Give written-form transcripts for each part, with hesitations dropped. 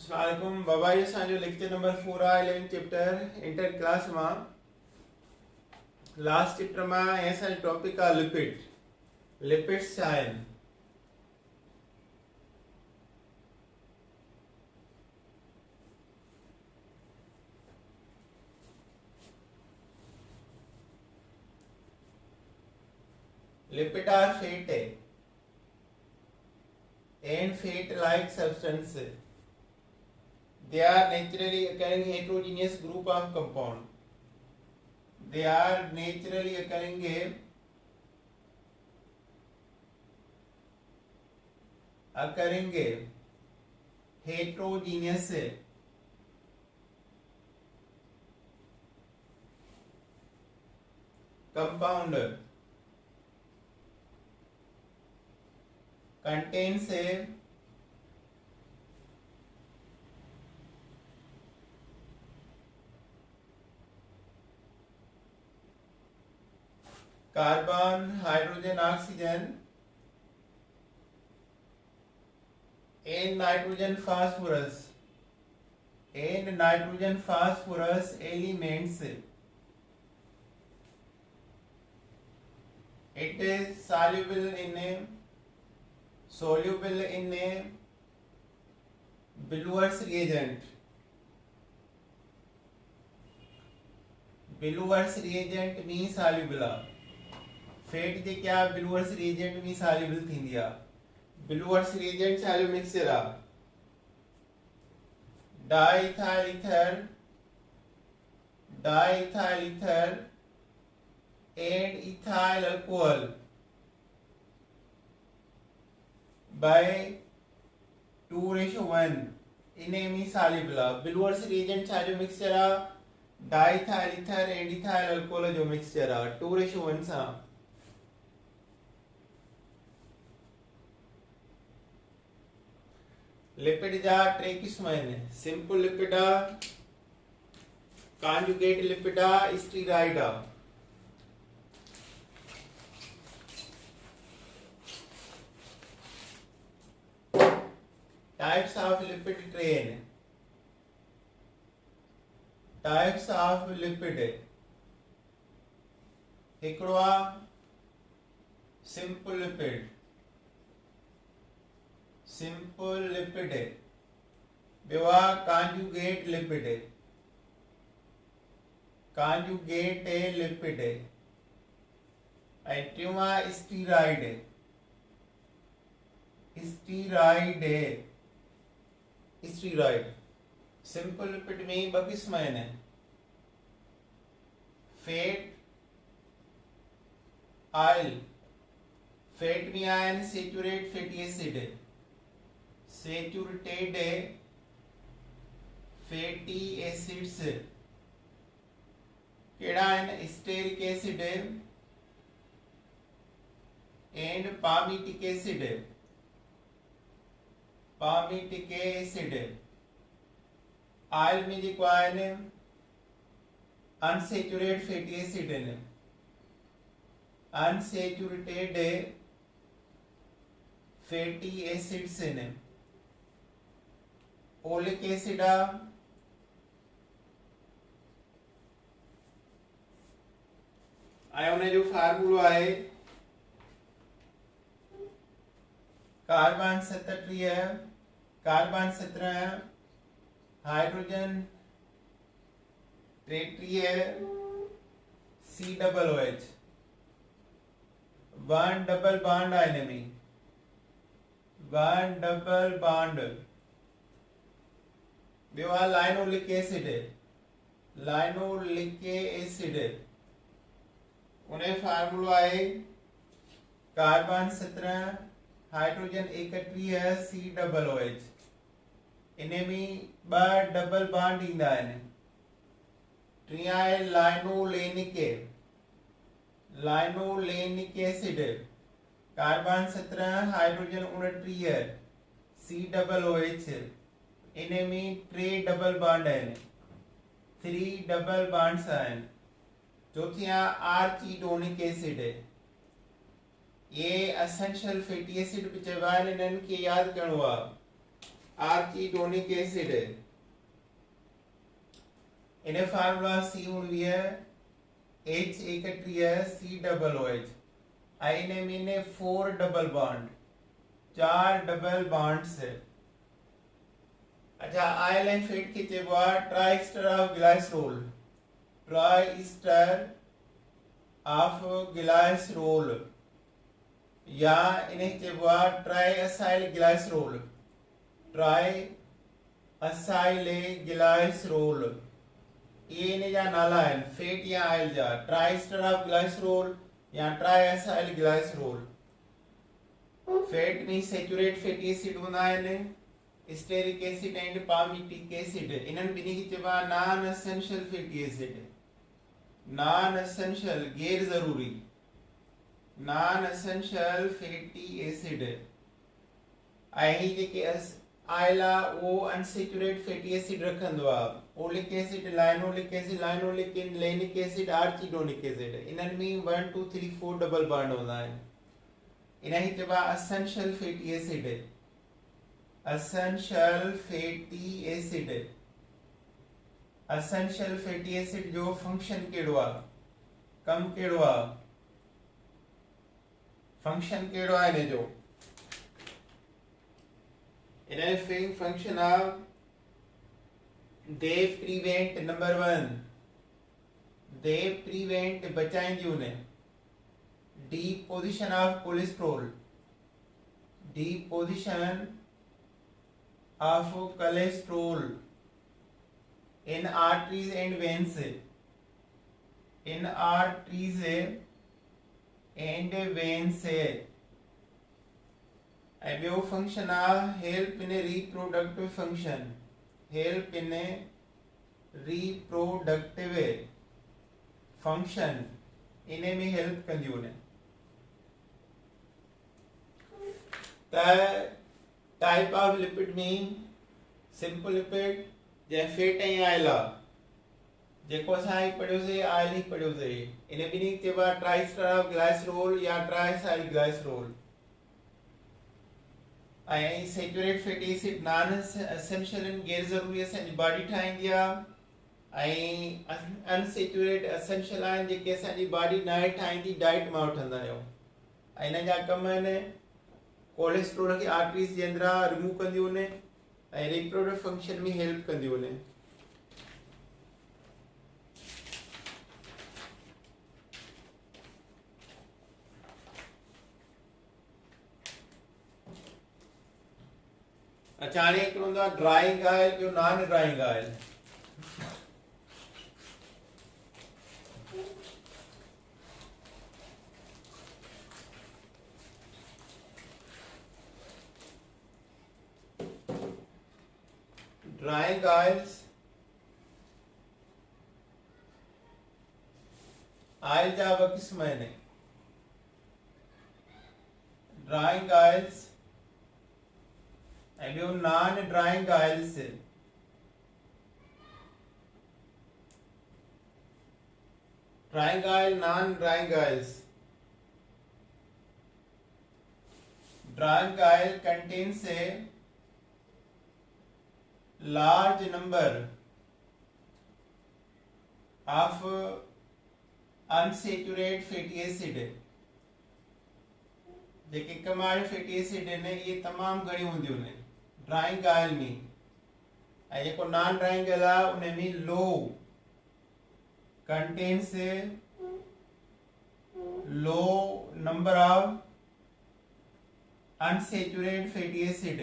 अस्सलामुअलैकुम बाबा, ये असांजो लेक्चर नंबर 4 आहे 11 चैप्टर इंटर क्लास मां। लास्ट चैप्टर मां ऐं असांजो टॉपिक आहे लिपिड्स छा आहिनि। Lipid are fat and fat-like substances. They are naturally occurring heterogeneous group of compound. They are naturally occurring heterogeneous compound contains carbon, hydrogen, oxygen and nitrogen phosphorus elements. It is soluble in a Bellur's reagent. Bellur's reagent means soluble. Fat जे क्या Bellur's reagent में soluble थींदी आहे। Bellur's reagent चालू mixture आहे। Diethyl ether and ethyl alcohol by 2:1 इन्हें में soluble आहे। Bellur's reagent चालू मिक्सचर आहे। Diethyl ether and ethyl alcohol जो मिक्सचर आहे 2:1 सां। लिपिड जा टे क़िस्म आहिनि। सिंपल लिपिड आहे, कॉन्जुगेट लिपिड आहे, स्टीरॉइड आहे। टाइप्स ऑफ लिपिड टे आहिनि। टाइप्स ऑफ लिपिड हिकिड़ो आहे सिंपल लिपिड, ॿियो आहे कॉन्जुगेट लिपिड ऐं टियों आहे स्टीरॉइड। सिंपल लिपिड में ॿ क़िस्म आहिनि। फैट ऑयल, फैट में आहिनि saturated fatty acid, saturated fatty acids कहिड़ा आहिनि? Stearic acid and palmitic acid. Oil में जेको आहिनि अनसैचुरेटेड फैटी एसिड आहिनि। अनसैचुरेटेड फैटी एसिड्स आहिनि। ओलिक एसिड आहे, ऐं उन जो फार्मूलो आहे carbon 17, hydrogen 33, COOH, 1 double bond आहे हिन में, 1 डबल बॉन्ड। ॿियो आहे लाइनोलिक एसिड, उन जो फार्मूलो आहे कार्बन 17, हाइड्रोजन 31, COOH। इन में 2 डबल बॉन्ड ईंदा आहिनि। टीं आहे linolenic acid, carbon 17, hydrogen 29, COOH। इन में 3 डबल बॉन्ड आहिनि, 3 डबल बॉन्ड्स आहिनि। चौथी आहे आर्चिडोनिक एसिड। ये एसेंशियल फैटी एसिड भी चइबा आहिनि। इन्हनि खे यादि करिणो आहे। आर्चिडोनिक एसिड है। इन्हें फार्मूला सी हुई है H इकट्ठी है C डबल OH। आईने मीने 4 डबल बॉन्ड, 4 डबल बॉन्ड से। अच्छा आयलाइन फेट खींचे बार triester of glycerol, triester of glycerol, या इन्हें चेबा triacylglycerol, triacylglycerol. ये इन्हें जा नाला है फेट या आयल जा ट्राइस्टर ऑफ ग्लाइसरोल या ट्राई असाइल ग्लाइसरोल। फेट में सैचुरेट फैटी एसिड होना है ने stearic acid and palmitic acid. इन्हन बिनी की चेबा non essential fatty acid, non essential गैर जरूरी, नॉन एसेंशियल फैटी एसिड। आई जेके आयला वो अनसैचुरेट फैटी एसिड रखंदो आ, ओलिक एसिड, लाइनोलिक एसिड, लेनिक एसिड, आर्चिडोनिक एसिड। इन्हन में 1 2 3 4 डबल बॉन्ड होना है। इन्हें चेबा essential fatty acid, essential fatty acid. Essential fatty acid जो फंक्शन केड़ो आ, कम केड़ो आ, फंक्शन केड़ो आ इन्हें जो इन्हें function of the prevent number 1 the prevent बचाएंगे उन्हें deposition of cholesterol, deposition of cholesterol in arteries and veins, in arteries and veins। and वो function are help in a reproductive function, help in a reproductive function। इन्हें में help कर दियो ने। Type of lipid में simple lipid जे fat ऐं oil आहे, जेको असां ही पढ़ियो से आयल ही पढ़ियो से। इन बिनी चइबा ट्राइस्टर ऑफ ग्लाइसरोल या ट्राइसाइल ग्लाइसरोल। ऐं saturate fatty acid non essential इन गैर ज़रूरी असांजी बॉडी ठाहींदी आहे, ऐं अनसैचुरेट एसेंशियल आहिनि जेके असांजी बॉडी न ठाहींदी, डाइट मां वठंदा आहियूं। ऐं हिन जा कम आहिनि कोलेस्ट्रॉल खे आर्टरीज़ जे अंदरां रिमूव कंदियूं आहिनि ऐं रिप्रोडक्टिव फंक्शन में हेल्प कंदियूं आहिनि। अच्छा हाणे हिकिड़ो हूंदो आहे ड्राइंग ऑयल, ॿियो non drawing oil. Drawing oils oil जा ब किस्म आहिनि। ड्राइंग ऑयल्स ऐं ॿियो non drawing oils. Drawing oil, non drawing oils. Drawing oil contains A large number of unsaturated fatty acid। जेके कमाल फैटी एसिड ने ये तमाम घणी हूंदियूं ने ड्राइंग ऑयल में, ऐं जेको नॉन ड्राइंग ऑयल आहे उन में low contains low number of unsaturated fatty acid.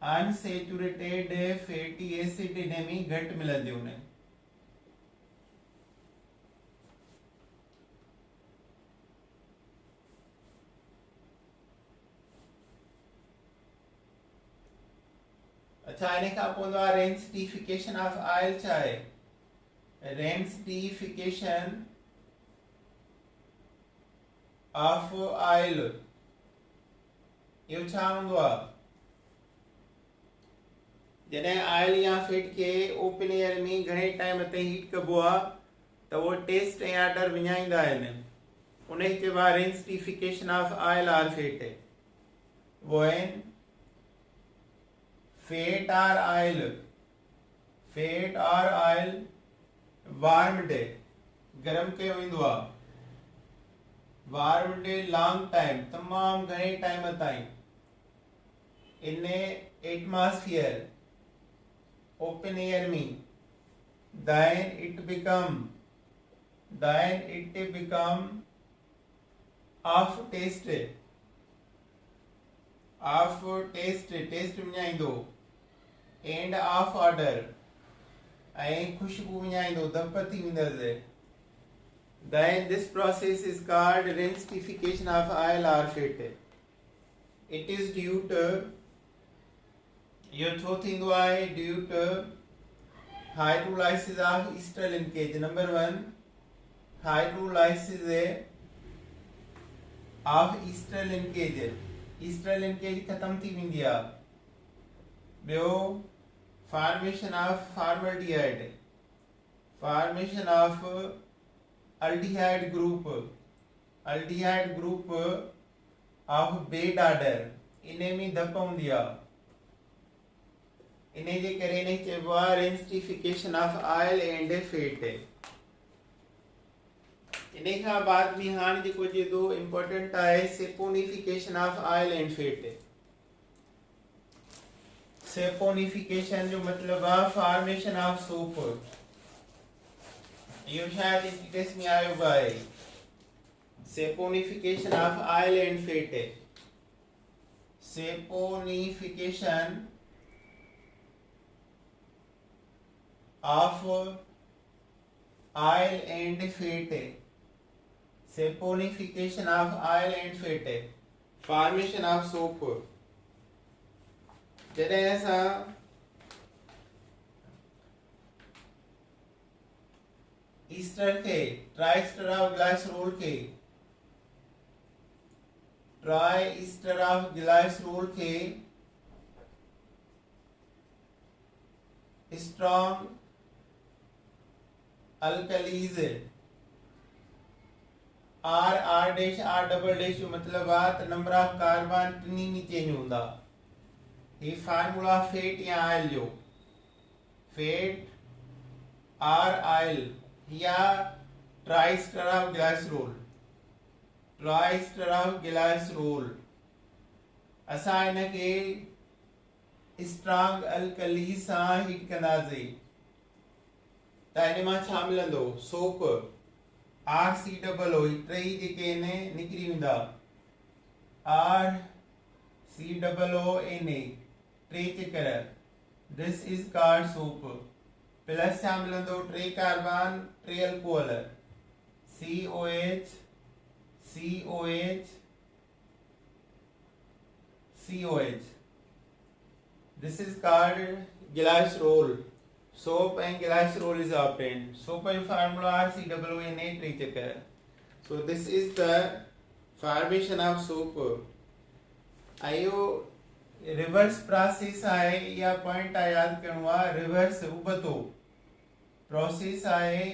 Unsaturated fatty acid इन्हें में घट मिलंदियूं आहिनि। अच्छा इन्हें खां पोइ हूंदो आहे रेंसिटिफिकेशन ऑफ ऑयल। छा आहे रेंसिटिफिकेशन ऑफ ऑयल? इहो छा हूंदो आहे? जॾहिं ऑयल या फैट के ओपन एयर में घणे टाइम ते हीट कबो आहे त वो टेस्ट ऐं ऑर्डर विञाईंदा आहिनि, उन चइबो आहे रेंसिटिफिकेशन ऑफ ऑयल और fat. when fat or oil, fat or oil warmed, गरम कयो वेंदो आहे, warmed long time, तमाम घणे टाइम ताईं, in a atmosphere, open air में, then it become of taste, taste विञाईंदो, and of odor, ऐं खुशबू विञाईंदो, धप थी वेंदसि. Then this process is called rensification of oil or fat. It is due to, इहो छो थींदो आहे, due to hydrolysis of ester linkage. Number 1, hydrolysis of ester linkage. ester linkage खत्म थी वेंदी आहे. ॿियो formation of formaldehyde, formation of aldehyde group of bad order, इन्हे में धप हूंदी आहे. इन्हे जे करे इन्हे चइबो आहे रेंसिफिकेशन ऑफ ऑयल एंड फैट. इन्हे खां बाद में हाणे जेको अचे थो इम्पोर्टेंट आहे saponification of oil and fat. Saponification जो मतलब आहे फॉर्मेशन ऑफ सोप. इहो शायद टेस्ट में आयो आहे. Saponification of oil and fat. Saponification of oil and fat, saponification of oil and fat, formation of soap. जॾहिं असां ईस्टर खे ट्राई ईस्टर ऑफ ग्लाइसरोल खे strong alkalis R dash R double dash जो मतलब आहे त नंबर ऑफ कार्बन टिनी में change हूंदा. ही फार्मूला फैट या ऑयल जो, फैट R ऑयल या ट्राइस्टर ऑफ ग्लाइसरोल. असां इनखे स्ट्रॉन्ग अल्कली सां हीट कंदासीं त इन मां छा मिलंदो, सोप RCOO. टई जेके आहिनि निकिरी वेंदा, RCOONA, टे चकर. This is called soap. Plus छा मिलंदो, टे कार्बन, टे alcohol, COH. This is called glycerol. Soap and glycerol is obtained. Soap and formula RCOONA, टे चक्कर. So this is the formation of soap. आयो रिवर्स प्रोसेस आहे या पॉइंट आहे याद करणो आहे. रिवर्स उबतो प्रोसेस आहे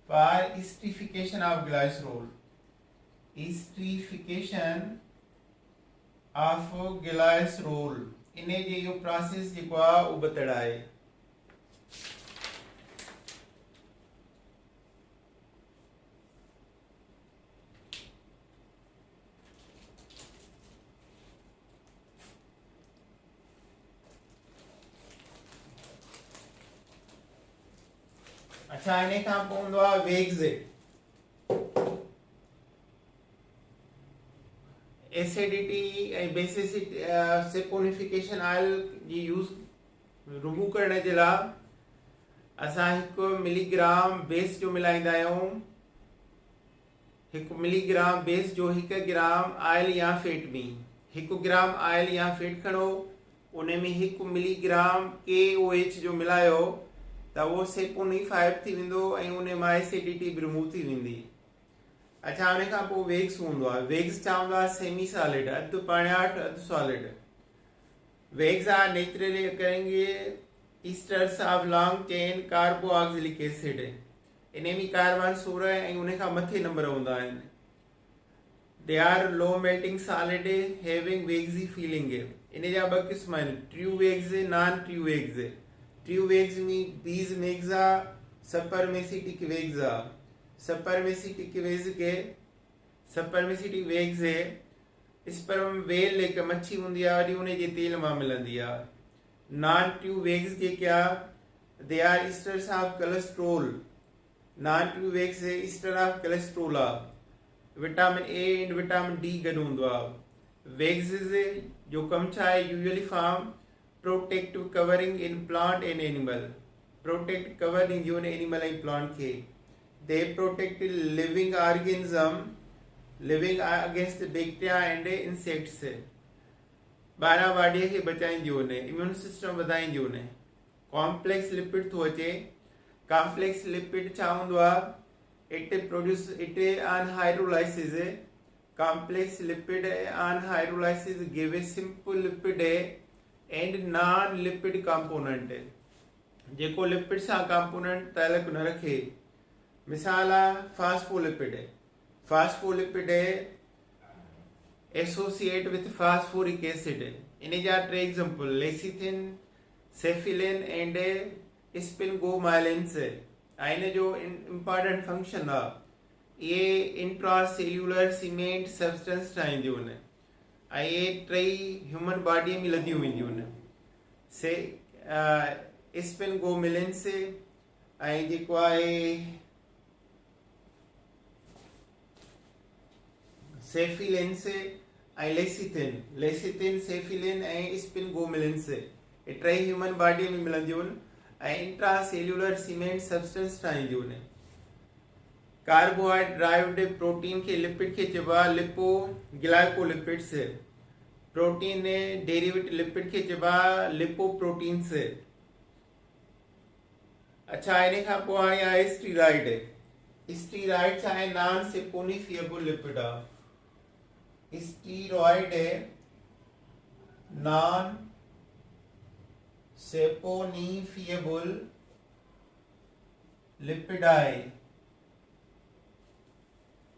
for esterification of glycerol. Esterification of glycerol इन्हे जे इहो प्रोसेस जेको आहे उबतड़ आहे. अच्छा, इन्हे खां पोइ हूंदो आहे वेग्स. एसिडिटी ऐं बेसिसिटी सेपोनिफिकेशन ऑयल जी यूज़ रिमूव करण जे लाइ असां 1 मिलीग्राम बेस जो मिलाईंदा आहियूं. 1 मिलीग्राम बेस जो 1 ग्राम ऑयल या फैट में. 1 ग्राम ऑयल या फैट खणो, उन में 1 मिलीग्राम KOH जो मिलायो त उहो सेपोनिफाइड थी वेंदो ऐं उन मां एसिडिटी बि रिमूव थी वेंदी. अच्छा, उन खां पोइ वेग्स हूंदो आहे. वेग्स छा हूंदो आहे, सेमी सॉलिड, अधु पाण्याठ अधु solid. Waxes are naturally occurring esters of long chain carboxylic acid. इन में कार्बन 16 ऐं उन खां मथे नंबर हूंदा आहिनि. They are low melting solid having waxy feeling. इन जा ॿ क़िस्म आहिनि, true waxes non true waxes. True waxes में बीज मेग्जा सपर्मेसिटिक वेग्जा। सपर्मेसिटिक वेग्स के सपर्मेसिटिक वेग्स स्पर्म वेल एक मच्छी हूंदी आहे वरी उन जे तेल मां मिलंदी आहे। नॉन ट्रू वेग्स जेके आहे they are esters of cholesterol. Non true waxes ester of cholesterol आहे। Vitamin A and vitamin D गॾु हूंदो आहे। वेग्स जो कमु छा आहे, usually form protective covering in plant and animal. Protect cover ॾींदियूं आहिनि एनिमल ऐं प्लांट खे। They protect living organism living against bacteria and insects. ॿाहिरां बॉडीअ खे बचाईंदियूं आहिनि, इम्यून सिस्टम वधाईंदियूं आहिनि। कॉम्प्लेक्स लिपिड थो अचे। कॉम्प्लेक्स लिपिड छा हूंदो आहे, it produce it on hydrolysis. Complex lipid on hydrolysis give a simple lipid and non lipid component. जेको लिपिड सां कंपोनेंट तालुक न रखे, मिसाल आहे phospholipid. Phospholipid associate with phosphoric acid. इन जा 3 example lecithin, cephalin and sphingomyelins. इन जो इम्पॉर्टेंट फंक्शन आहे, ये इंट्रासेल्यूलर सीमेंट सब्सटेंस ठाहींदियूं आहिनि ऐं ये 3 ह्यूमन बॉडीअ में लधियूं वेंदियूं आहिनि। स्पिनगोमाइलिन्स ऐं जेको आहे सेफिलिन्स ऐं लेसिथिन। लेसिथिन, सेफिलिन ऐं स्पिनगोमाइलिन्स ये 3 ह्यूमन बॉडीअ में मिलंदियूं आहिनि ऐं इंट्रासेल्यूलर सीमेंट सब्सटेंस ठाहींदियूं आहिनि। कार्बोहाइड्रेट प्रोटीन के लिपिड के चइबो आहे लिपोग्लाइकोलिपिड्स। प्रोटीन डेरिवेटिव लिपिड के चइबो आहे लिपोप्रोटीन्स। अच्छा, इन खां पोइ हाणे आहे स्टीरॉइड। स्टीरॉइड छा आहे, नॉन सेपोनिफिएबल लिपिड आहे। स्टीरॉइड नॉन सेपोनिफिएबल लिपिड आहे।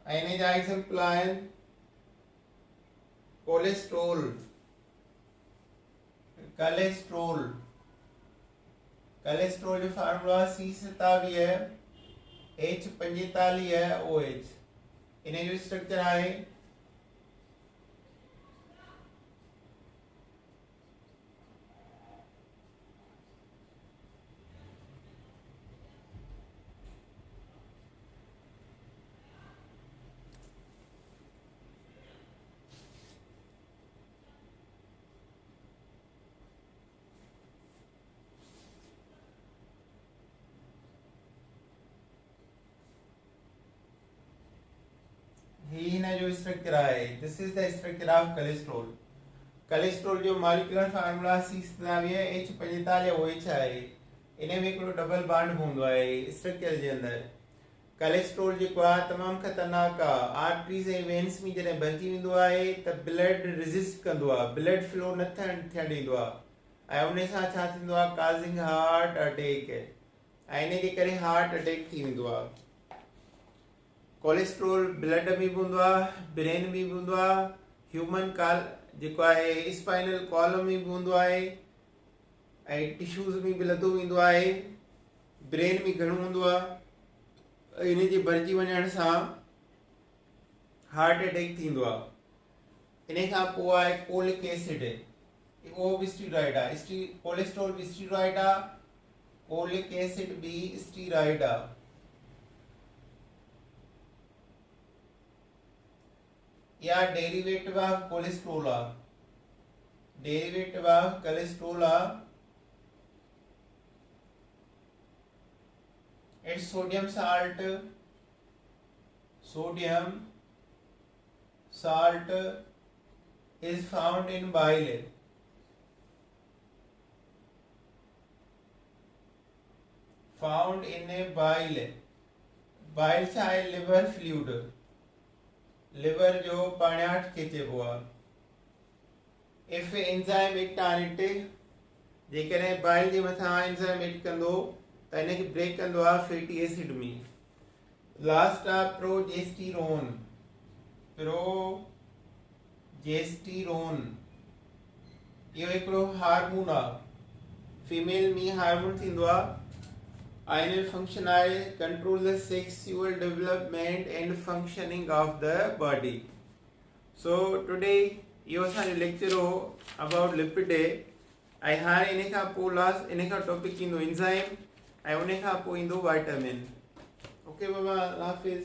इन जा एग्जांपल आहिनि कोलेस्ट्रोल। कोलेस्ट्रोल कोलेस्ट्रोल जो फार्मूला C27H45OH। इन जो स्ट्रक्चर आहे जो स्ट्रक्चर आहे। This is the structure of cholesterol. Cholesterol जो मॉलिक्यूलर फार्मूला C27H45OH आहे। इन में हिकिड़ो डबल बॉन्ड हूंदो आहे स्ट्रक्चर जे अंदरि। कोलेस्ट्रोल जेको आहे तमामु ख़तरनाक आहे। आर्टरीज़ ऐं वेन्स में जॾहिं भरिजी वेंदो आहे त ब्लड रेजिस्ट कंदो आहे, ब्लड फ्लो न थियणु ॾींदो आहे ऐं उन सां छा थींदो आहे, काज़िंग हार्ट अटैक। ऐं इन जे करे हार्ट अटैक थी वेंदो आहे। कोलेस्ट्रोल ब्लड में भी हूंदो आहे, ब्रेन में भी हूंदो आहे, ह्यूमन जेको आहे स्पाइनल कॉलम में भी हूंदो आहे ऐं टिश्यूज़ में भी लधो वेंदो आहे। ब्रेन में घणो हूंदो आहे। इन जे भरिजी वञण सां हार्ट अटैक थींदो आहे। इन खां पोइ आहे कोलिक एसिड। उहो बि स्टीरॉइड आहे। कोलेस्ट्रोल बि स्टीरॉइड आहे, कोलिक एसिड बि स्टीरॉइड आहे। या डेरिवेटिव ऑफ कोलेस्ट्रोल आहे। डेरिवेटिव ऑफ कोलेस्ट्रोल आहे। It's sodium salt. Sodium salt is found in bile. Found in a bile. Bile छा आहे, liver fluid. liver जो पाण्याठ खे चइबो आहे। if enzyme act on it, जेकॾहिं bile जे मथां enzyme act कंदो त इन खे ब्रेक कंदो आहे फैटी एसिड में। लास्ट आहे प्रोजेस्टेरोन। प्रोजेस्टेरोन इहो हिकिड़ो हार्मोन आहे, फीमेल में हार्मोन थींदो आहे, इन जो फंक्शन आहे control the sexual development and functioning of the body. So today इहो असांजो लेक्चर हो अबाउट लिपिडे। ऐं हाणे इन खां पोइ लास्ट इन खां टॉपिक ईंदो एंजाइम ऐं उन खां पोइ ईंदो वाइटामिन। ओके बाबा, अल्लाह हाफ़िज़।